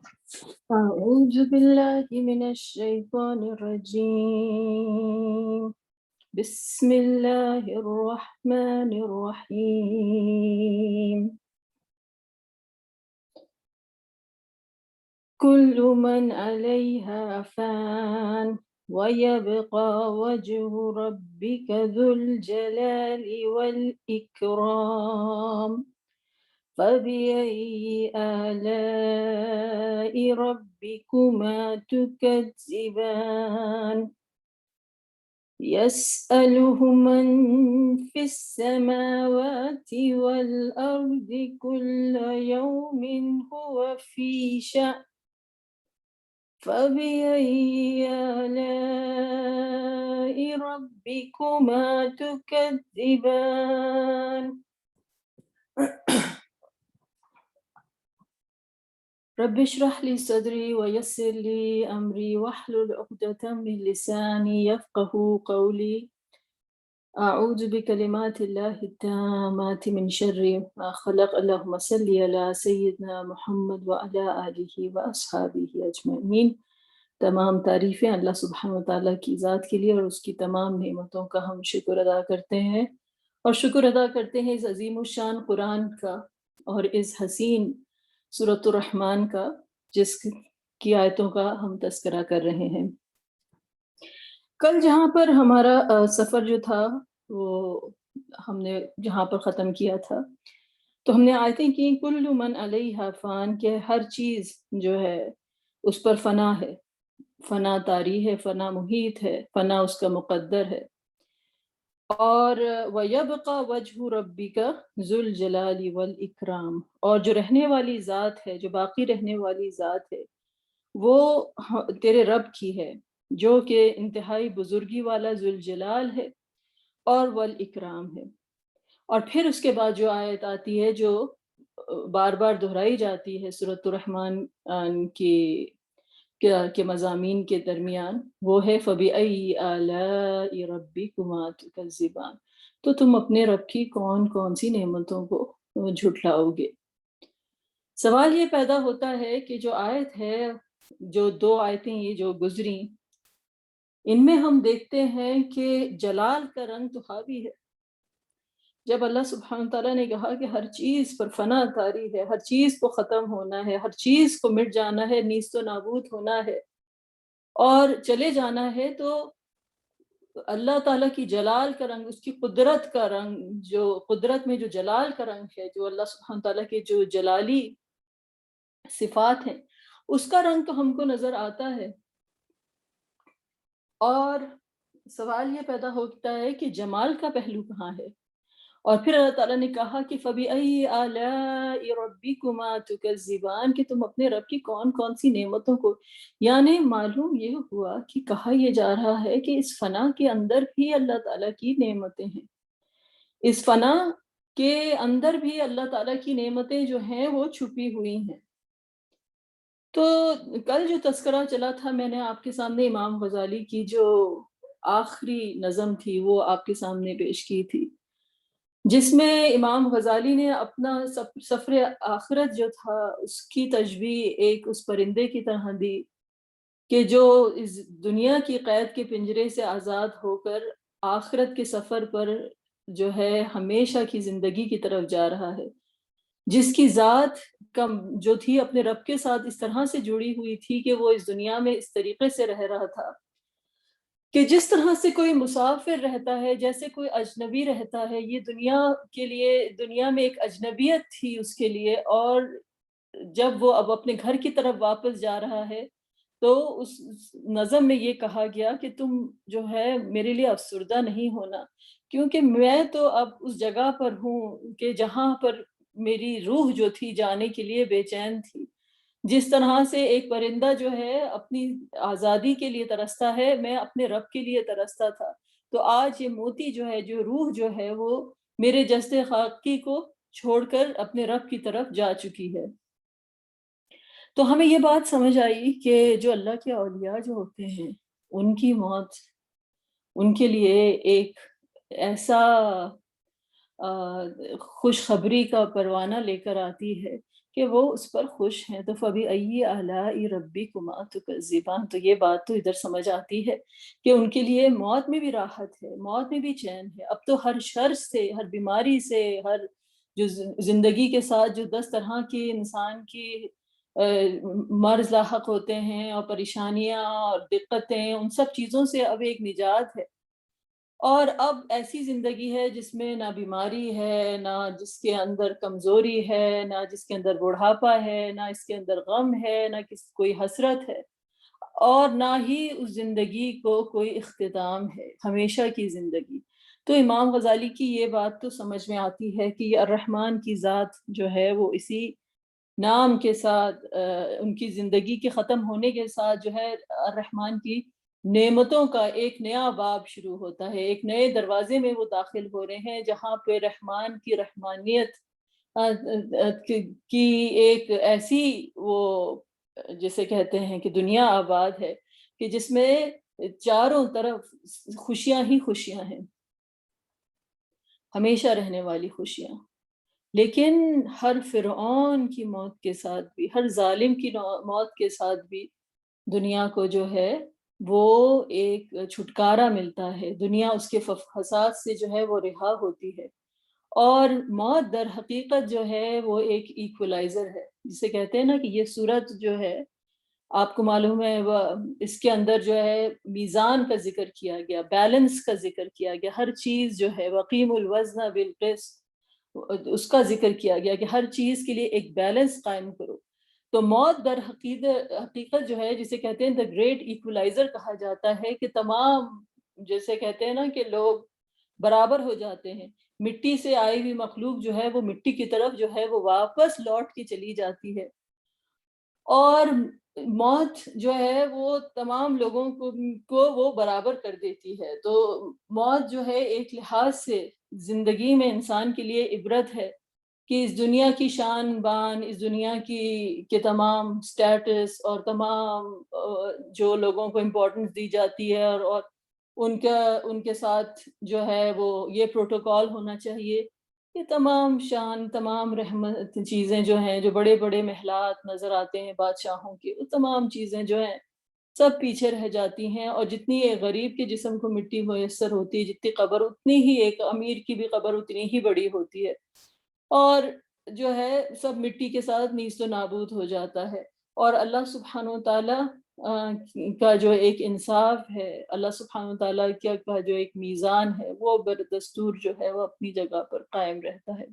أعوذ بالله من الشيطان الرجيم بسم الله الرحمن الرحيم كل من عليها فان ويبقى وجه ربك ذو الجلال والإكرام فبأي آلاء ربكما تكذبان يسأله من في السماوات والأرض كل يوم هو في شأن فبأي آلاء ربكما تكذبان رب اشرح لي صدري ويسر لي أمري واحلل عقدة من لساني يفقه قولي أعوذ بكلمات الله التامات من شر ما خلق اللهم صل على سيدنا محمد وعلى آلہ وأصحابہ اجمعین۔ تمام تعریفیں اللہ سبحانہ وتعالیٰ کی ذات کے لیے اور اس کی تمام نعمتوں کا ہم شکر ادا کرتے ہیں، اور شکر ادا کرتے ہیں اس عظیم الشان قرآن کا اور اس حسین سورۃ الرحمن کا جس کی آیتوں کا ہم تذکرہ کر رہے ہیں۔ کل جہاں پر ہمارا سفر جو تھا وہ ہم نے جہاں پر ختم کیا تھا تو ہم نے آیتیں کی کل من علیہا فان، کہ ہر چیز جو ہے اس پر فنا ہے، فنا طاری ہے، فنا محیط ہے، فنا اس کا مقدر ہے۔ اور وَيَبْقَى وَجْهُ رَبِّكَ ذُو الْجَلَالِ وَالْإِكْرَامِ، اور جو رہنے والی ذات ہے، جو باقی رہنے والی ذات ہے وہ تیرے رب کی ہے جو کہ انتہائی بزرگی والا ذوالجلال ہے اور والاکرام ہے۔ اور پھر اس کے بعد جو آیت آتی ہے جو بار بار دہرائی جاتی ہے سورۃ الرحمن کے مضامین کے درمیان، وہ ہے فَبِأَيِّ آلَاءِ رَبِّكُمَا تُكَذِّبَانِ، تو تم اپنے رب کی کون کون سی نعمتوں کو جھٹلاؤ گے۔ سوال یہ پیدا ہوتا ہے کہ جو آیت ہے، جو دو آیتیں یہ جو گزریں، ان میں ہم دیکھتے ہیں کہ جلال کا رنگ تو حاوی ہے۔ جب اللہ سبحانہ تعالیٰ نے کہا کہ ہر چیز پر فنا طاری ہے، ہر چیز کو ختم ہونا ہے، ہر چیز کو مٹ جانا ہے، نیست و نابود ہونا ہے اور چلے جانا ہے، تو اللہ تعالیٰ کی جلال کا رنگ، اس کی قدرت کا رنگ، جو قدرت میں جو جلال کا رنگ ہے، جو اللہ سبحانہ تعالیٰ کے جو جلالی صفات ہیں، اس کا رنگ تو ہم کو نظر آتا ہے۔ اور سوال یہ پیدا ہوتا ہے کہ جمال کا پہلو کہاں ہے؟ اور پھر اللہ تعالیٰ نے کہا کہ فَبِأَيِّ آلَاءِ رَبِّكُمَا تُكَذِّبَانِ، کہ تم اپنے رب کی کون کون سی نعمتوں کو، یعنی معلوم یہ ہوا کہ کہا یہ جا رہا ہے کہ اس فنا کے اندر بھی اللہ تعالیٰ کی نعمتیں ہیں، اس فنا کے اندر بھی اللہ تعالیٰ کی نعمتیں جو ہیں وہ چھپی ہوئی ہیں۔ تو کل جو تذکرہ چلا تھا، میں نے آپ کے سامنے امام غزالی کی جو آخری نظم تھی وہ آپ کے سامنے پیش کی تھی، جس میں امام غزالی نے اپنا سفر آخرت جو تھا اس کی تشبیہ ایک اس پرندے کی طرح دی کہ جو اس دنیا کی قید کے پنجرے سے آزاد ہو کر آخرت کے سفر پر جو ہے ہمیشہ کی زندگی کی طرف جا رہا ہے، جس کی ذات جو تھی اپنے رب کے ساتھ اس طرح سے جڑی ہوئی تھی کہ وہ اس دنیا میں اس طریقے سے رہ رہا تھا کہ جس طرح سے کوئی مسافر رہتا ہے، جیسے کوئی اجنبی رہتا ہے، یہ دنیا کے لیے، دنیا میں ایک اجنبیت تھی اس کے لیے، اور جب وہ اب اپنے گھر کی طرف واپس جا رہا ہے تو اس نظم میں یہ کہا گیا کہ تم جو ہے میرے لیے افسردہ نہیں ہونا، کیونکہ میں تو اب اس جگہ پر ہوں کہ جہاں پر میری روح جو تھی جانے کے لیے بے چین تھی۔ جس طرح سے ایک پرندہ جو ہے اپنی آزادی کے لیے ترستا ہے، میں اپنے رب کے لیے ترستا تھا، تو آج یہ موتی جو ہے، جو روح جو ہے، وہ میرے جسد خاکی کو چھوڑ کر اپنے رب کی طرف جا چکی ہے۔ تو ہمیں یہ بات سمجھ آئی کہ جو اللہ کے اولیاء جو ہوتے ہیں، ان کی موت ان کے لیے ایک ایسا خوشخبری کا پروانہ لے کر آتی ہے کہ وہ اس پر خوش ہیں۔ تو فَبِأَيِّ آلَاءِ رَبِّكُمَا تُكَذِّبَانِ، تو یہ بات تو ادھر سمجھ آتی ہے کہ ان کے لیے موت میں بھی راحت ہے، موت میں بھی چین ہے۔ اب تو ہر شر سے، ہر بیماری سے، ہر جو زندگی کے ساتھ جو 10 طرح کی انسان کی مرض لاحق ہوتے ہیں اور پریشانیاں اور دقتیں، ان سب چیزوں سے اب ایک نجات ہے۔ اور اب ایسی زندگی ہے جس میں نہ بیماری ہے، نہ جس کے اندر کمزوری ہے، نہ جس کے اندر بڑھاپا ہے، نہ اس کے اندر غم ہے، نہ کوئی حسرت ہے، اور نہ ہی اس زندگی کو کوئی اختتام ہے، ہمیشہ کی زندگی۔ تو امام غزالی کی یہ بات تو سمجھ میں آتی ہے کہ یہ الرحمن کی ذات جو ہے وہ اسی نام کے ساتھ ان کی زندگی کے ختم ہونے کے ساتھ جو ہے الرحمن کی نعمتوں کا ایک نیا باب شروع ہوتا ہے، ایک نئے دروازے میں وہ داخل ہو رہے ہیں جہاں پہ رحمان کی رحمانیت کی ایک ایسی وہ جسے کہتے ہیں کہ دنیا آباد ہے کہ جس میں چاروں طرف خوشیاں ہی خوشیاں ہیں، ہمیشہ رہنے والی خوشیاں۔ لیکن ہر فرعون کی موت کے ساتھ بھی، ہر ظالم کی موت کے ساتھ بھی دنیا کو جو ہے وہ ایک چھٹکارا ملتا ہے، دنیا اس کے فساد سے جو ہے وہ رہا ہوتی ہے۔ اور موت در حقیقت جو ہے وہ ایک ایکولائزر ہے، جسے کہتے ہیں نا کہ یہ صورت جو ہے آپ کو معلوم ہے وہ اس کے اندر جو ہے میزان کا ذکر کیا گیا، بیلنس کا ذکر کیا گیا، ہر چیز جو ہے وقیم الوزن بالقسط اس کا ذکر کیا گیا کہ ہر چیز کے لیے ایک بیلنس قائم کرو۔ تو موت در حقیقت جو ہے جسے کہتے ہیں دا گریٹ ایکولائزر کہا جاتا ہے کہ تمام جیسے کہتے ہیں نا کہ لوگ برابر ہو جاتے ہیں، مٹی سے آئی ہوئی مخلوق جو ہے وہ مٹی کی طرف جو ہے وہ واپس لوٹ کے چلی جاتی ہے، اور موت جو ہے وہ تمام لوگوں کو وہ برابر کر دیتی ہے۔ تو موت جو ہے ایک لحاظ سے زندگی میں انسان کے لیے عبرت ہے کہ اس دنیا کی شان بان، اس دنیا کے تمام سٹیٹس اور تمام جو لوگوں کو امپورٹنس دی جاتی ہے اور ان کے ساتھ جو ہے وہ یہ پروٹوکول ہونا چاہیے، یہ تمام شان، تمام رحمت چیزیں جو ہیں، جو بڑے بڑے محلات نظر آتے ہیں بادشاہوں کے، وہ تمام چیزیں جو ہیں سب پیچھے رہ جاتی ہیں۔ اور جتنی ایک غریب کے جسم کو مٹی میسر ہوتی ہے، جتنی قبر، اتنی ہی ایک امیر کی بھی قبر اتنی ہی بڑی ہوتی ہے، اور جو ہے سب مٹی کے ساتھ نیست و نابود ہو جاتا ہے۔ اور اللہ سبحانہ وتعالیٰ کا جو ایک انصاف ہے، اللہ سبحانہ وتعالیٰ کا جو ایک میزان ہے، وہ بدستور جو ہے وہ اپنی جگہ پر قائم رہتا ہے۔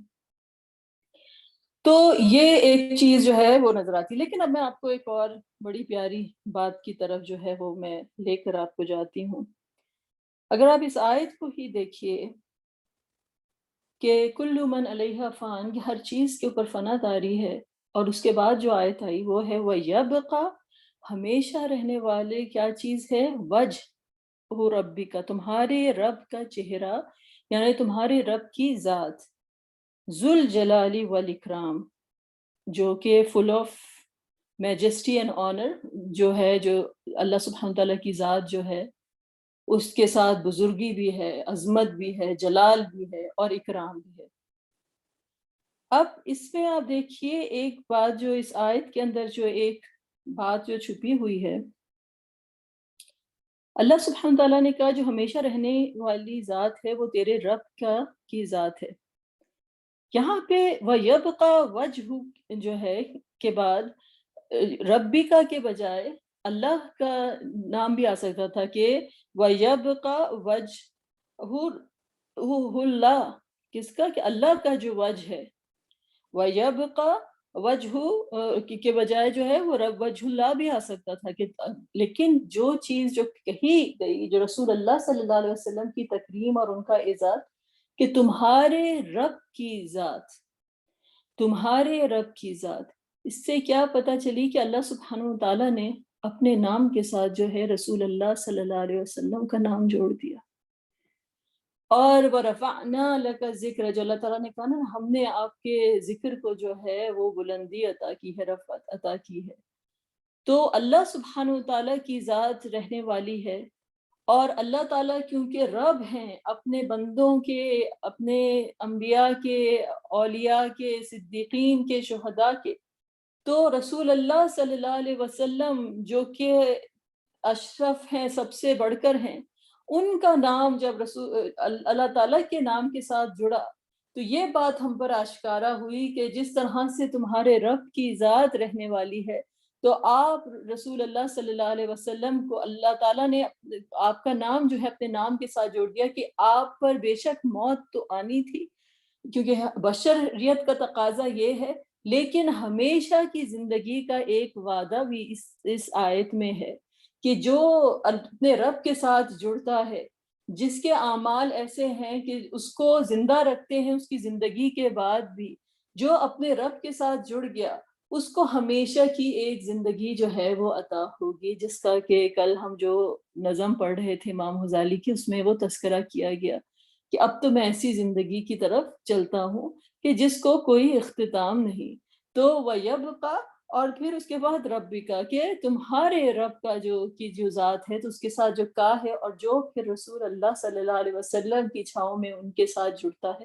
تو یہ ایک چیز جو ہے وہ نظر آتی ہے۔ لیکن اب میں آپ کو ایک اور بڑی پیاری بات کی طرف جو ہے وہ میں لے کر آپ کو جاتی ہوں۔ اگر آپ اس آیت کو ہی دیکھیے کہ کل من علیہ فان، کہ ہر چیز کے اوپر فنا طاری ہے، اور اس کے بعد جو آیت آئی وہ ہے وَيَبْقَى، ہمیشہ رہنے والے کیا چیز ہے، وجہ ربی کا، تمہارے رب کا چہرہ، یعنی تمہارے رب کی ذات، ذوال جلال والاکرام، جو کہ full of majesty and honour, جو ہے جو اللہ سبحانہ تعالیٰ کی ذات جو ہے اس کے ساتھ بزرگی بھی ہے، عظمت بھی ہے، جلال بھی ہے اور اکرام بھی ہے۔ اب اس میں آپ دیکھیے ایک بات جو اس آیت کے اندر جو ایک بات جو چھپی ہوئی ہے، اللہ سبحانہ تعالیٰ نے کہا جو ہمیشہ رہنے والی ذات ہے وہ تیرے رب کی ذات ہے۔ یہاں پہ وَيَبْقَى وَجْهُ جو ہے کے بعد ربِّکا کے بجائے اللہ کا نام بھی آ سکتا تھا کہ وَيَبْقَى وَجْهُ اللہ، کس کا، کہ اللہ کا جو وجہ ہے، وَيَبْقَى وَجْهُ کے بجائے جو ہے وہ وجہ اللہ بھی آ سکتا تھا کہ، لیکن جو چیز جو کہی گئی، جو رسول اللہ صلی اللہ علیہ وسلم کی تکریم اور ان کا اعزاز، کہ تمہارے رب کی ذات، تمہارے رب کی ذات، اس سے کیا پتہ چلی کہ اللہ سبحانہ وتعالیٰ نے اپنے نام کے ساتھ جو ہے رسول اللہ صلی اللہ علیہ وسلم کا نام جوڑ دیا۔ اور وَرَفَعْنَا لَكَ ذِكْرَ، جو اللہ تعالیٰ نے کہا نا ہم نے آپ کے ذکر کو جو ہے وہ بلندی عطا کی ہے، رفعت عطا کی ہے۔ تو اللہ سبحانہ وتعالیٰ کی ذات رہنے والی ہے، اور اللہ تعالیٰ کیونکہ رب ہیں اپنے بندوں کے، اپنے انبیاء کے، اولیاء کے، صدیقین کے، شہداء کے، تو رسول اللہ صلی اللہ علیہ وسلم جو کہ اشرف ہیں، سب سے بڑھ کر ہیں، ان کا نام جب رسول اللہ تعالیٰ کے نام کے ساتھ جڑا تو یہ بات ہم پر آشکارا ہوئی کہ جس طرح سے تمہارے رب کی ذات رہنے والی ہے، تو آپ رسول اللہ صلی اللہ علیہ وسلم کو اللہ تعالیٰ نے آپ کا نام جو ہے اپنے نام کے ساتھ جوڑ دیا کہ آپ پر بے شک موت تو آنی تھی، کیونکہ بشریت کا تقاضا یہ ہے، لیکن ہمیشہ کی زندگی کا ایک وعدہ بھی اس آیت میں ہے کہ جو اپنے رب کے ساتھ جڑتا ہے، جس کے اعمال ایسے ہیں کہ اس کو زندہ رکھتے ہیں اس کی زندگی کے بعد بھی، جو اپنے رب کے ساتھ جڑ گیا اس کو ہمیشہ کی ایک زندگی جو ہے وہ عطا ہوگی، جس کا کہ کل ہم جو نظم پڑھ رہے تھے امام غزالی کی، اس میں وہ تذکرہ کیا گیا کہ اب تو میں ایسی زندگی کی طرف چلتا ہوں کہ جس کو کوئی اختتام نہیں۔ تو وَيَبْقَى، اور پھر اس کے بعد ربی کا، کہ تمہارے رب کا جو ذات ہے تو اس کے ساتھ جو کا ہے، اور جو پھر رسول اللہ صلی اللہ علیہ وسلم کی چھاؤں میں ان کے ساتھ جڑتا ہے،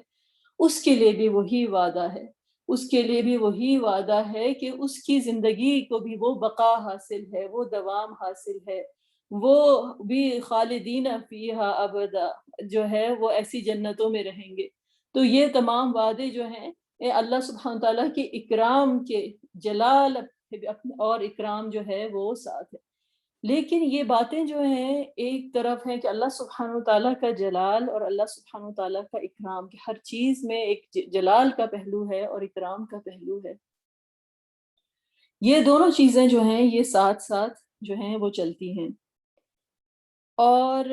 اس کے لیے بھی وہی وعدہ ہے، اس کے لیے بھی وہی وعدہ ہے کہ اس کی زندگی کو بھی وہ بقا حاصل ہے، وہ دوام حاصل ہے، وہ بھی خالدین فیہا ابدا جو ہے وہ ایسی جنتوں میں رہیں گے۔ تو یہ تمام وعدے جو ہیں اللہ سبحانہ تعالیٰ کے اکرام کے، جلال اور اکرام جو ہے وہ ساتھ ہے۔ لیکن یہ باتیں جو ہیں ایک طرف ہیں کہ اللہ سبحانہ تعالیٰ کا جلال اور اللہ سبحانہ تعالیٰ کا اکرام، کہ ہر چیز میں ایک جلال کا پہلو ہے اور اکرام کا پہلو ہے، یہ دونوں چیزیں جو ہیں یہ ساتھ ساتھ جو ہیں وہ چلتی ہیں۔ اور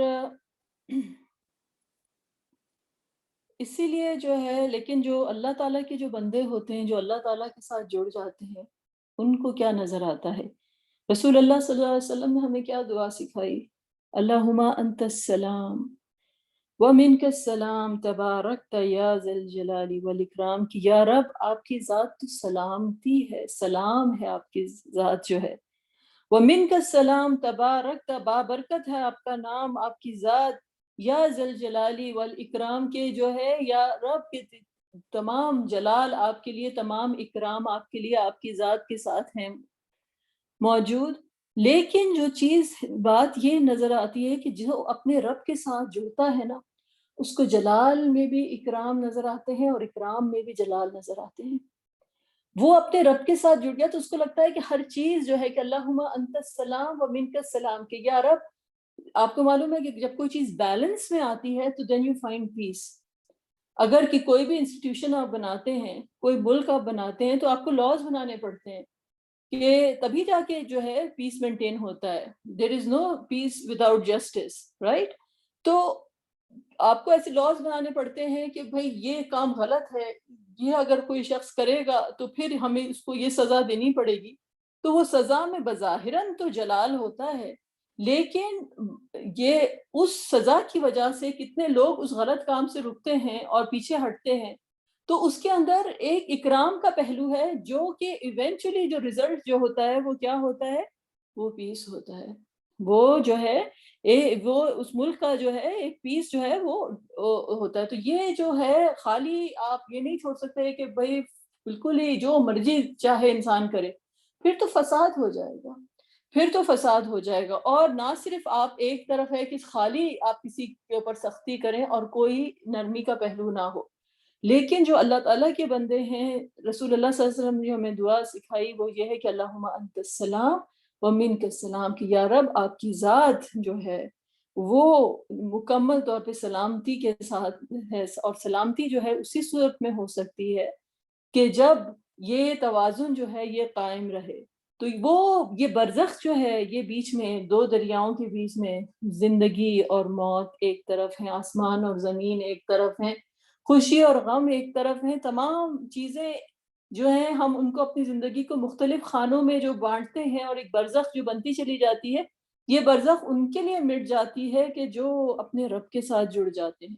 اسی لیے جو ہے، لیکن جو اللہ تعالیٰ کے جو بندے ہوتے ہیں، جو اللہ تعالیٰ کے ساتھ جڑ جاتے ہیں، ان کو کیا نظر آتا ہے؟ رسول اللہ صلی اللہ علیہ وسلم نے ہمیں کیا دعا سکھائی؟ اللہم انت السلام ومنک السلام تبارکت یا ذی الجلال والاکرام، کی یا رب آپ کی ذات تو سلامتی ہے، سلام ہے آپ کی ذات جو ہے، ومنک السلام تبارکت، بابرکت ہے آپ کا نام، آپ کی ذات، یا ذی الجلال والاکرام کے جو ہے، یا رب کے تمام جلال آپ کے لیے، تمام اکرام آپ کے لیے، آپ کی ذات کے ساتھ ہیں موجود۔ لیکن جو چیز بات یہ نظر آتی ہے کہ جو اپنے رب کے ساتھ جڑتا ہے نا، اس کو جلال میں بھی اکرام نظر آتے ہیں اور اکرام میں بھی جلال نظر آتے ہیں۔ وہ اپنے رب کے ساتھ جڑ گیا تو اس کو لگتا ہے کہ ہر چیز جو ہے کہ اللہم انت السلام و منک السلام، کہ یا رب، آپ کو معلوم ہے کہ جب کوئی چیز بیلنس میں آتی ہے تو دین یو فائنڈ پیس۔ اگر کہ کوئی بھی انسٹیٹیوشن آپ بناتے ہیں، کوئی ملک آپ بناتے ہیں، تو آپ کو لاز بنانے پڑتے ہیں کہ تبھی جا کے جو ہے پیس مینٹین ہوتا ہے۔ دیر از نو پیس وداؤٹ جسٹس، رائٹ؟ تو آپ کو ایسے لاز بنانے پڑتے ہیں کہ بھئی یہ کام غلط ہے، یہ اگر کوئی شخص کرے گا تو پھر ہمیں اس کو یہ سزا دینی پڑے گی، تو وہ سزا میں بظاہراً تو جلال ہوتا ہے، لیکن یہ اس سزا کی وجہ سے کتنے لوگ اس غلط کام سے رکتے ہیں اور پیچھے ہٹتے ہیں، تو اس کے اندر ایک اکرام کا پہلو ہے، جو کہ ایونچولی جو ریزلٹ جو ہوتا ہے وہ کیا ہوتا ہے؟ وہ پیس ہوتا ہے، وہ جو ہے وہ اس ملک کا جو ہے ایک پیس جو ہے وہ ہوتا ہے۔ تو یہ جو ہے خالی آپ یہ نہیں چھوڑ سکتے کہ بھئی بالکل ہی جو مرضی چاہے انسان کرے، پھر تو فساد ہو جائے گا، پھر تو فساد ہو جائے گا۔ اور نہ صرف آپ ایک طرف ہے کہ خالی آپ کسی کے اوپر سختی کریں اور کوئی نرمی کا پہلو نہ ہو، لیکن جو اللہ تعالیٰ کے بندے ہیں، رسول اللہ صلی اللہ علیہ وسلم نے ہمیں دعا سکھائی وہ یہ ہے کہ اللہم انت السلام ومنک السلام، کہ یا رب آپ کی ذات جو ہے وہ مکمل طور پہ سلامتی کے ساتھ ہے، اور سلامتی جو ہے اسی صورت میں ہو سکتی ہے کہ جب یہ توازن جو ہے یہ قائم رہے۔ تو وہ یہ برزخ جو ہے، یہ بیچ میں دو دریاؤں کے بیچ میں زندگی اور موت ایک طرف ہیں، آسمان اور زمین ایک طرف ہیں، خوشی اور غم ایک طرف ہیں، تمام چیزیں جو ہیں ہم ان کو اپنی زندگی کو مختلف خانوں میں جو بانٹتے ہیں اور ایک برزخ جو بنتی چلی جاتی ہے، یہ برزخ ان کے لیے مٹ جاتی ہے کہ جو اپنے رب کے ساتھ جڑ جاتے ہیں۔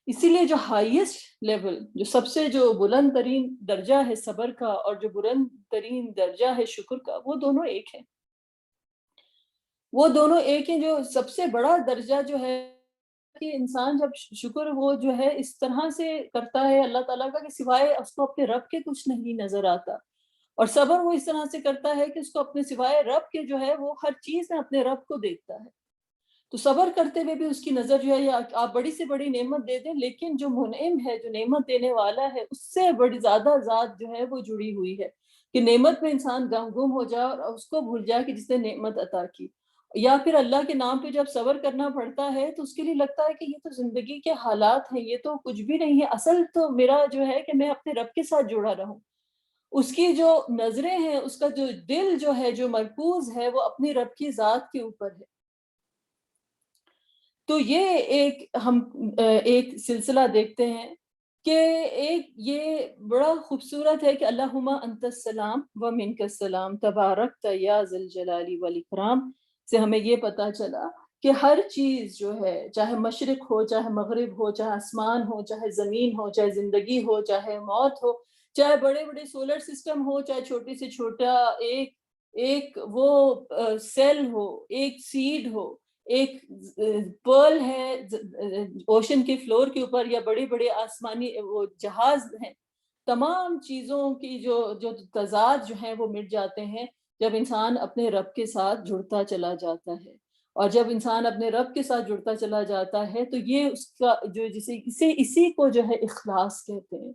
اسی لیے جو ہائیسٹ لیول، جو سب سے جو بلند ترین درجہ ہے صبر کا، اور جو بلند ترین درجہ ہے شکر کا، وہ دونوں ایک ہیں، وہ دونوں ایک ہیں۔ جو سب سے بڑا درجہ جو ہے کہ انسان جب شکر وہ جو ہے اس طرح سے کرتا ہے اللہ تعالیٰ کا کہ سوائے اس کو اپنے رب کے کچھ نہیں نظر آتا، اور صبر وہ اس طرح سے کرتا ہے کہ اس کو اپنے سوائے رب کے جو ہے وہ ہر چیز میں اپنے رب کو دیکھتا ہے. تو صبر کرتے ہوئے بھی اس کی نظر جو ہے، یا آپ بڑی سے بڑی نعمت دے دیں لیکن جو منعم ہے، جو نعمت دینے والا ہے، اس سے بڑی زیادہ ذات جو ہے وہ جڑی ہوئی ہے کہ نعمت میں انسان گم ہو جائے اور اس کو بھول جائے کہ جس نے نعمت عطا کی. یا پھر اللہ کے نام پہ جب صبر کرنا پڑتا ہے تو اس کے لیے لگتا ہے کہ یہ تو زندگی کے حالات ہیں، یہ تو کچھ بھی نہیں ہے، اصل تو میرا جو ہے کہ میں اپنے رب کے ساتھ جڑا رہوں. اس کی جو نظریں ہیں، اس کا جو دل جو ہے، جو مرکوز ہے، وہ اپنی رب کی ذات کے اوپر ہے. تو یہ ہم ایک سلسلہ دیکھتے ہیں کہ ایک یہ بڑا خوبصورت ہے کہ اللہم انت السلام و منک السلام تبارکت یا ذی الجلال والاکرام سے ہمیں یہ پتا چلا کہ ہر چیز جو ہے، چاہے مشرق ہو، چاہے مغرب ہو، چاہے آسمان ہو، چاہے زمین ہو، چاہے زندگی ہو، چاہے موت ہو، چاہے بڑے بڑے سولر سسٹم ہو، چاہے چھوٹے سے چھوٹا ایک وہ سیل ہو، ایک سیڈ ہو، ایک پرل ہے اوشن کے فلور کے اوپر، یا بڑے بڑے آسمانی وہ جہاز ہیں، تمام چیزوں کی جو تضاد جو ہیں وہ مٹ جاتے ہیں جب انسان اپنے رب کے ساتھ جڑتا چلا جاتا ہے. اور جب انسان اپنے رب کے ساتھ جڑتا چلا جاتا ہے تو یہ اس کا جو اسی کو جو ہے اخلاص کہتے ہیں.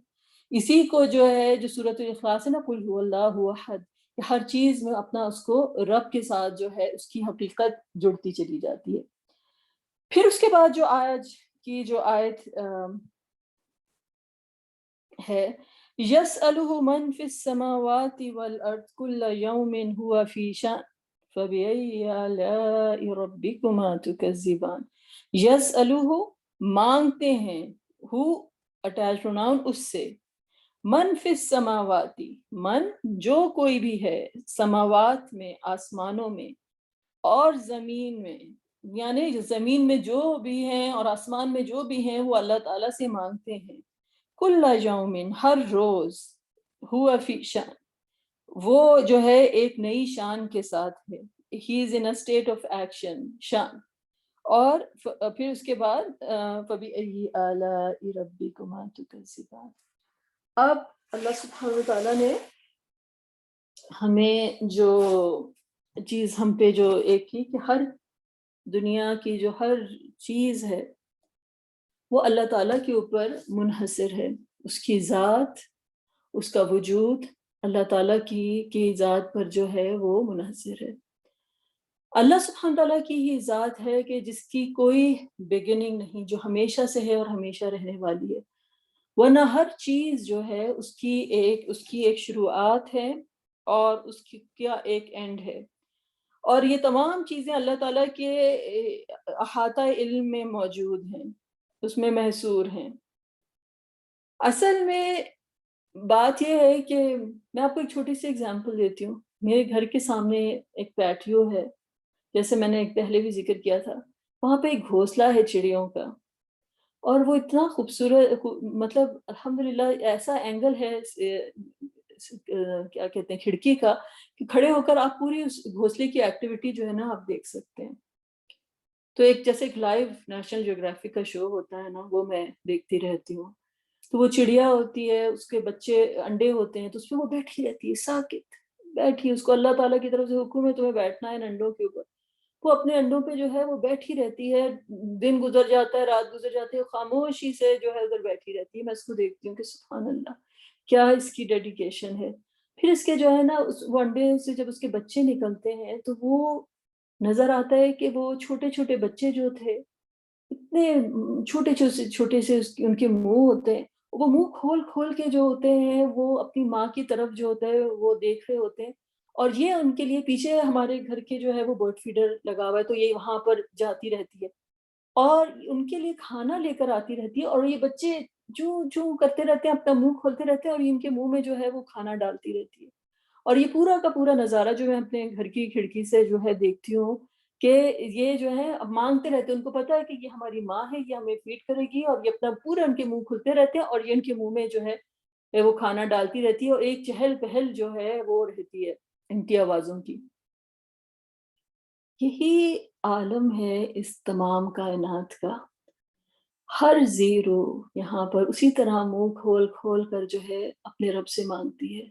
اسی کو جو ہے جو سورۃ الاخلاص ہے نا، قل هو اللہ احد، کہ ہر چیز میں اپنا اس کو رب کے ساتھ جو ہے اس کی حقیقت جڑتی چلی جاتی ہے. پھر اس کے بعد جو آج کی جو آیت ہے، یسألہ من فی السماوات والارض کل یوم هو فی شأن فبأی آلاء ربکما تکذبان. یسألہ مانگتے ہیں، ہو اٹیچ پروناؤن اس سے، من فی السماواتی من جو کوئی بھی ہے، سماوات میں آسمانوں میں، اور زمین میں، یعنی زمین میں جو بھی ہیں اور آسمان میں جو بھی ہیں وہ اللہ تعالیٰ سے مانگتے ہیں. کل یوم ہر روز، ہوا فی شان وہ جو ہے ایک نئی شان کے ساتھ ہے، ہی از ان اے اسٹیٹ آف ایکشن، شان. اور پھر اس کے بعد فبأی آلاء ربکما تکذبان. اب اللہ سبحانہ وتعالیٰ نے ہمیں جو چیز ہم پہ جو ایک کی کہ ہر دنیا کی جو ہر چیز ہے وہ اللہ تعالیٰ کے اوپر منحصر ہے. اس کی ذات، اس کا وجود اللہ تعالیٰ کی ذات پر جو ہے وہ منحصر ہے. اللہ سبحانہ تعالیٰ کی ہی ذات ہے کہ جس کی کوئی بگننگ نہیں، جو ہمیشہ سے ہے اور ہمیشہ رہنے والی ہے. ورنہ ہر چیز جو ہے اس کی ایک شروعات ہے اور اس کی کیا ایک اینڈ ہے. اور یہ تمام چیزیں اللہ تعالیٰ کے احاطہ علم میں موجود ہیں، اس میں محصور ہیں. اصل میں بات یہ ہے کہ میں آپ کو ایک چھوٹی سی اگزامپل دیتی ہوں. میرے گھر کے سامنے ایک پیٹیو ہے، جیسے میں نے ایک پہلے بھی ذکر کیا تھا. وہاں پہ ایک گھونسلہ ہے چڑیوں کا، اور وہ اتنا خوبصورت، مطلب الحمدللہ ایسا اینگل ہے کیا کہتے ہیں کھڑکی کا، کہ کھڑے ہو کر آپ پوری اس گھونسلے کی ایکٹیویٹی جو ہے نا آپ دیکھ سکتے ہیں. تو ایک جیسے ایک لائیو نیشنل جیوگرافک کا شو ہوتا ہے نا، وہ میں دیکھتی رہتی ہوں. تو وہ چڑیا ہوتی ہے، اس کے بچے انڈے ہوتے ہیں، تو اس پہ وہ بیٹھی رہتی ہے ساکت بیٹھی. اس کو اللہ تعالیٰ کی طرف سے حکم ہے تمہیں بیٹھنا ہے ان انڈوں کے اوپر. وہ اپنے انڈوں پہ جو ہے وہ بیٹھی رہتی ہے. دن گزر جاتا ہے، رات گزر جاتی ہے، خاموشی سے جو ہے ادھر بیٹھی رہتی ہے. میں اس کو دیکھتی ہوں کہ سبحان اللہ کیا اس کی ڈیڈیکیشن ہے. پھر اس کے جو ہے نا وہ انڈے سے جب اس کے بچے نکلتے ہیں تو وہ نظر آتا ہے کہ وہ چھوٹے چھوٹے بچے جو تھے، اتنے چھوٹے سے ان کے منہ ہوتے ہیں. وہ منہ کھول کھول کے جو ہوتے ہیں وہ اپنی ماں کی طرف جو ہوتا ہے وہ دیکھ رہے ہوتے ہیں. اور یہ ان کے لیے پیچھے ہمارے گھر کے جو ہے وہ برڈ فیڈر لگا ہوا ہے، تو یہ وہاں پر جاتی رہتی ہے اور ان کے لیے کھانا لے کر آتی رہتی ہے. اور یہ بچے چوں چوں کرتے رہتے ہیں، اپنا منہ کھولتے رہتے ہیں، اور ان کے منہ میں جو ہے وہ کھانا ڈالتی رہتی ہے. اور یہ پورا کا پورا نظارہ جو میں اپنے گھر کی کھڑکی سے جو ہے دیکھتی ہوں کہ یہ جو ہے اب مانگتے رہتے ہیں. ان کو پتا ہے کہ یہ ہماری ماں ہے، یہ ہمیں فیڈ کرے گی، اور یہ اپنا پورا ان کے منہ کھلتے رہتے ہیں اور یہ ان کے منہ میں جو ہے وہ کھانا ڈالتی رہتی ہے. اور ایک چہل پہل جو ہے وہ رہتی ہے ان کی آوازوں کی. یہی عالم ہے اس تمام کائنات کا. ہر زیرو یہاں پر اسی طرح منہ کھول کھول کر جو ہے اپنے رب سے مانگتی ہے.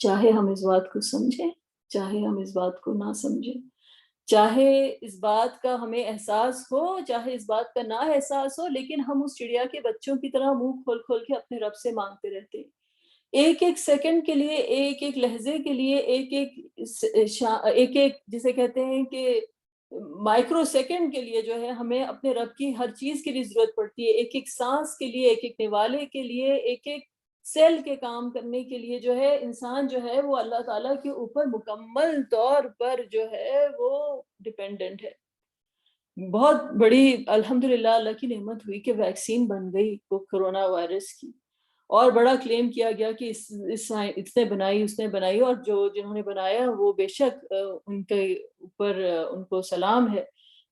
چاہے ہم اس بات کو سمجھیں، چاہے ہم اس بات کو نہ سمجھیں، چاہے اس بات کا ہمیں احساس ہو، چاہے اس بات کا نہ احساس ہو، لیکن ہم اس چڑیا کے بچوں کی طرح منہ کھول کھول کے اپنے رب سے مانگتے رہتے ہیں۔ ایک ایک سیکنڈ کے لیے، ایک ایک لہجے کے لیے، ایک ایک جسے کہتے ہیں کہ مائکرو سیکنڈ کے لیے جو ہے ہمیں اپنے رب کی ہر چیز کے لیے ضرورت پڑتی ہے، ایک ایک سانس کے لیے، ایک ایک نوالے کے لیے، ایک ایک سیل کے کام کرنے کے لیے جو ہے انسان جو ہے وہ اللہ تعالیٰ کے اوپر مکمل طور پر جو ہے وہ ڈپینڈنٹ ہے۔ بہت بڑی الحمدللہ اللہ کی نعمت ہوئی کہ ویکسین بن گئی وہ کرونا وائرس کی، اور بڑا کلیم کیا گیا کہ اس نے بنائی، اس نے بنائی، اور جنہوں نے بنایا وہ بے شک ان کے اوپر ان کو سلام ہے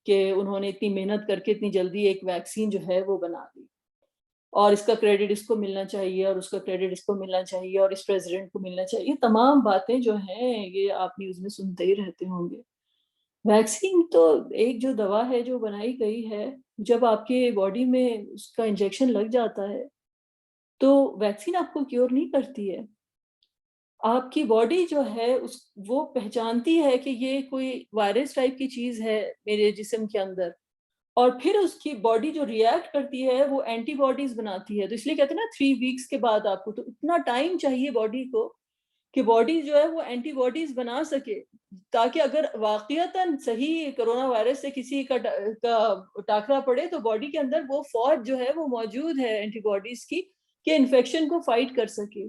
کہ انہوں نے اتنی محنت کر کے اتنی جلدی ایک ویکسین جو ہے وہ بنا دی، اور اس کا کریڈٹ اس کو ملنا چاہیے، اور اس کا کریڈٹ اس کو ملنا چاہیے، اور اس پریزیڈنٹ کو ملنا چاہیے۔ تمام باتیں جو ہیں یہ آپ نیوز میں سنتے ہی رہتے ہوں گے۔ ویکسین تو ایک جو دوا ہے جو بنائی گئی ہے، جب آپ کے باڈی میں اس کا انجیکشن لگ جاتا ہے تو ویکسین آپ کو کیور نہیں کرتی ہے۔ آپ کی باڈی جو ہے وہ پہچانتی ہے کہ یہ کوئی وائرس ٹائپ کی چیز ہے میرے جسم کے اندر، اور پھر اس کی باڈی جو ریئیکٹ کرتی ہے وہ اینٹی باڈیز بناتی ہے۔ تو اس لیے کہتے ہیں نا 3 ویکس کے بعد آپ کو تو اتنا ٹائم چاہیے باڈی کو کہ باڈی جو ہے وہ اینٹی باڈیز بنا سکے، تاکہ اگر واقعتاً صحیح کرونا وائرس سے کسی کا ٹاکرا پڑے تو باڈی کے اندر وہ فوج جو ہے وہ موجود ہے اینٹی باڈیز کی کہ انفیکشن کو فائٹ کر سکے۔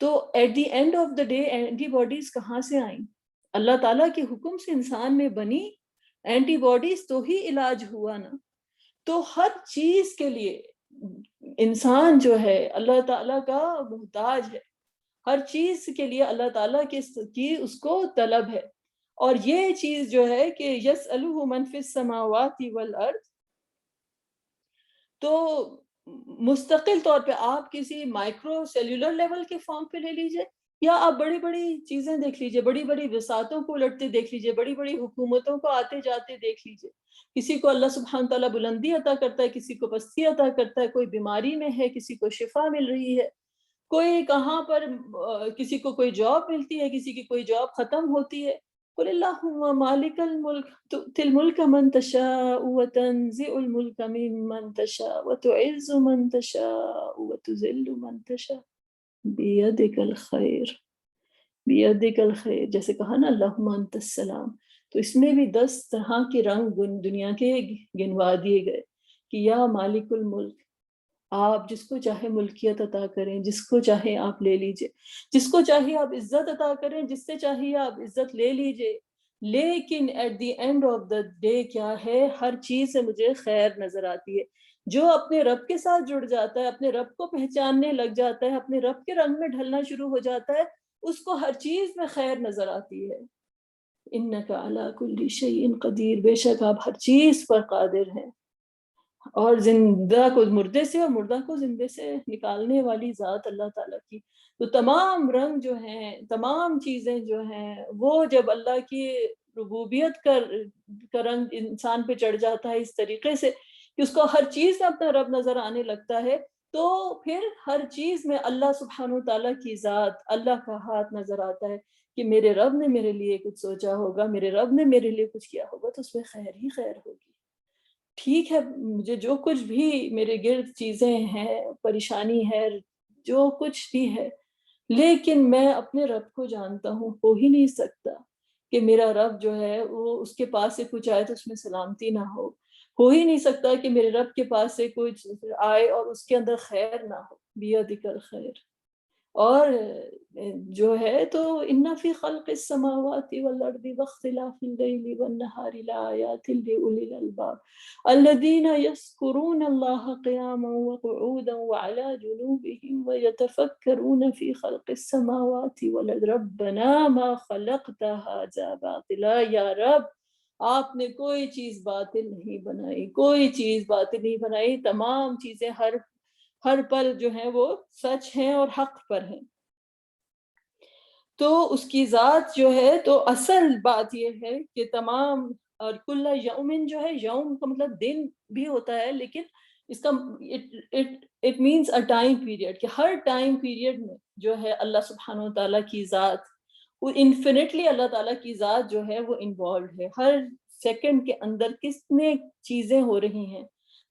تو at the end of the day اینٹی باڈیز کہاں سے آئیں؟ اللہ تعالیٰ کے حکم سے انسان میں بنی اینٹی باڈیز تو ہی علاج ہوا نا۔ تو ہر چیز کے لیے انسان جو ہے اللہ تعالیٰ کا محتاج ہے، ہر چیز کے لیے اللہ تعالیٰ کی اس کو طلب ہے، اور یہ چیز جو ہے کہ یسألہ من فی السماوات والارض، تو مستقل طور پہ آپ کسی مائکرو سیلولر لیول کے فارم پہ لے لیجئے، یا آپ بڑی بڑی چیزیں دیکھ لیجئے، بڑی بڑی وسعتوں کو الٹتے دیکھ لیجئے، بڑی بڑی حکومتوں کو آتے جاتے دیکھ لیجئے۔ کسی کو اللہ سبحانہ تعالیٰ بلندی عطا کرتا ہے، کسی کو پستی عطا کرتا ہے، کوئی بیماری میں ہے کسی کو شفا مل رہی ہے، کوئی کہاں پر کسی کو کوئی جاب ملتی ہے، کسی کی کوئی جاب ختم ہوتی ہے۔ قل اللہم مالک الملک تؤتی الملک من تشاء وتنزع الملک ممن تشاء وتعز من تشاء وتذل من تشاء بیدک الخیر، بیدک الخیر، جیسے کہا نا اللہم انت السلام۔ تو اس میں بھی 10 طرح کے رنگ دنیا کے گنوا دیے گئے کہ یا مالک الملک، آپ جس کو چاہے ملکیت عطا کریں، جس کو چاہے آپ لے لیجئے، جس کو چاہے آپ عزت عطا کریں، جس سے چاہیے آپ عزت لے لیجئے، لیکن at the end of the day کیا ہے، ہر چیز سے مجھے خیر نظر آتی ہے۔ جو اپنے رب کے ساتھ جڑ جاتا ہے، اپنے رب کو پہچاننے لگ جاتا ہے، اپنے رب کے رنگ میں ڈھلنا شروع ہو جاتا ہے، اس کو ہر چیز میں خیر نظر آتی ہے۔ انک علی کل شیء قدیر، بے شک آپ ہر چیز پر قادر ہیں، اور زندہ کو مردے سے اور مردہ کو زندے سے نکالنے والی ذات اللہ تعالیٰ کی۔ تو تمام رنگ جو ہیں، تمام چیزیں جو ہیں، وہ جب اللہ کی ربوبیت کا رنگ انسان پہ چڑھ جاتا ہے اس طریقے سے کہ اس کو ہر چیز میں اپنا رب نظر آنے لگتا ہے، تو پھر ہر چیز میں اللہ سبحانہ تعالیٰ کی ذات، اللہ کا ہاتھ نظر آتا ہے کہ میرے رب نے میرے لیے کچھ سوچا ہوگا، میرے رب نے میرے لیے کچھ کیا ہوگا، تو اس میں خیر ہی خیر ہوگی۔ ٹھیک ہے، مجھے جو کچھ بھی میرے گرد چیزیں ہیں، پریشانی ہے، جو کچھ بھی ہے، لیکن میں اپنے رب کو جانتا ہوں، ہو ہی نہیں سکتا کہ میرا رب جو ہے وہ اس کے پاس سے کچھ آئے تو اس میں سلامتی نہ ہو ہی نہیں سکتا کہ میرے رب کے پاس سے کچھ آئے اور اس کے اندر خیر نہ ہو، بیدک الخیر۔ اور جو ہے تو ان فی خلق السماوات والارض واختلاف اللیل والنہار لآیات لأولی الالباب الذین یذکرون اللہ قیاما وقعودا وعلی جنوبہم ویتفکرون فی خلق السماوات والارض ربنا ما خلقت ھذا باطلا، یا رب آپ نے کوئی چیز باطل نہیں بنائی، کوئی چیز باطل نہیں بنائی، تمام چیزیں ہر پل جو ہیں وہ سچ ہیں اور حق پر ہیں۔ تو اس کی ذات جو ہے، تو اصل بات یہ ہے کہ تمام، اور کل یومن جو ہے، یوم کا مطلب دن بھی ہوتا ہے، لیکن اس کا it means a time period, کہ ہر ٹائم پیریڈ میں جو ہے اللہ سبحانہ و تعالیٰ کی ذات، وہ انفینٹلی اللہ تعالیٰ کی ذات جو ہے وہ انوالوڈ ہے، ہر سیکنڈ کے اندر کتنے چیزیں ہو رہی ہیں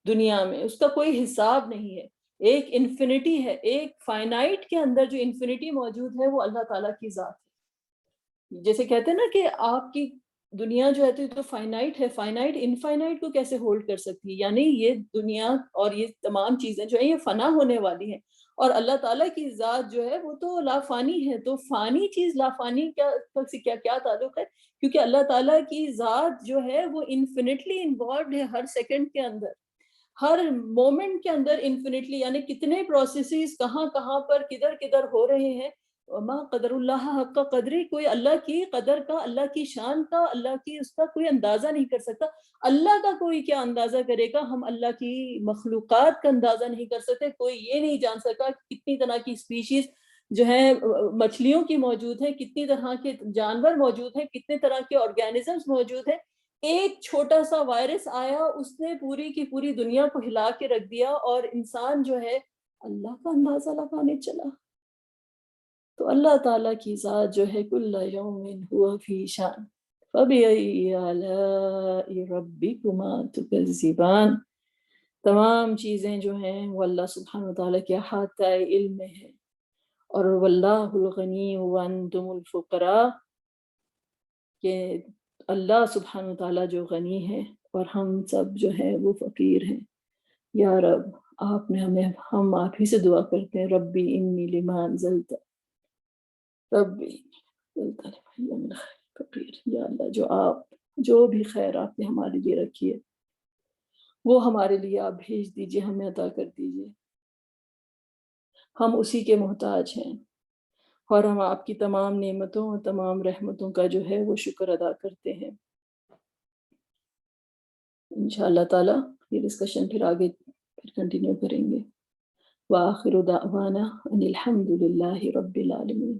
دنیا میں، اس کا کوئی حساب نہیں ہے۔ ایک انفینٹی ہے، ایک فائنائٹ کے اندر جو انفینٹی موجود ہے وہ اللہ تعالیٰ کی ذات ہے۔ جیسے کہتے ہیں نا کہ آپ کی دنیا جو ہے تو فائنائٹ ہے، فائنائٹ انفائنائٹ کو کیسے ہولڈ کر سکتی ہے؟ یعنی یہ دنیا اور یہ تمام چیزیں جو ہیں یہ فنا ہونے والی ہیں، اور اللہ تعالیٰ کی ذات جو ہے وہ تو لافانی ہے، تو فانی چیز لافانی سے کیا تعلق ہے؟ کیونکہ اللہ تعالیٰ کی ذات جو ہے وہ انفینٹلی انوالوڈ ہے ہر سیکنڈ کے اندر، ہر مومنٹ کے اندر انفینٹلی، یعنی کتنے پروسیسز کہاں کہاں پر کدھر کدھر ہو رہے ہیں۔ وما قدر اللہ حق قدری، کوئی اللہ کی قدر کا، اللہ کی شان کا، اللہ کی اس کا کوئی اندازہ نہیں کر سکتا۔ اللہ کا کوئی کیا اندازہ کرے گا؟ ہم اللہ کی مخلوقات کا اندازہ نہیں کر سکتے۔ کوئی یہ نہیں جان سکتا کہ کتنی طرح کی اسپیشیز جو ہے مچھلیوں کی موجود ہے، کتنی طرح کے جانور موجود ہیں، کتنے طرح کے آرگینزمز موجود ہیں۔ ایک چھوٹا سا وائرس آیا، اس نے پوری کی پوری دنیا کو ہلا کے رکھ دیا، اور انسان جو ہے اللہ کا اندازہ لگانے چلا۔ تو اللہ تعالیٰ کی ذات جو ہے کل یوم ہوا فی شان فبأئی آلاء ربکما تکذبان، تمام چیزیں جو ہیں وہ اللہ سبحانہ وتعالیٰ کے احاطہ علم میں ہے۔ اور واللہ الغنی وانتم الفقراء، کہ اللہ سبحانہ وتعالیٰ جو غنی ہے اور ہم سب جو ہے وہ فقیر ہیں۔ یا رب آپ نے ہم آپ ہی سے دعا کرتے ہیں، ربی انی لما انزلت ربی من خیر فقیر، یا اللہ جو بھی خیر آپ نے ہمارے لیے رکھی ہے وہ ہمارے لیے آپ بھیج دیجئے، ہمیں عطا کر دیجئے، ہم اسی کے محتاج ہیں، اور ہم آپ کی تمام نعمتوں اور تمام رحمتوں کا جو ہے وہ شکر ادا کرتے ہیں۔ انشاءاللہ تعالیٰ یہ ڈسکشن پھر آگے کنٹینیو کریں گے۔ وآخر دعوانا ان الحمد للہ رب العالمین۔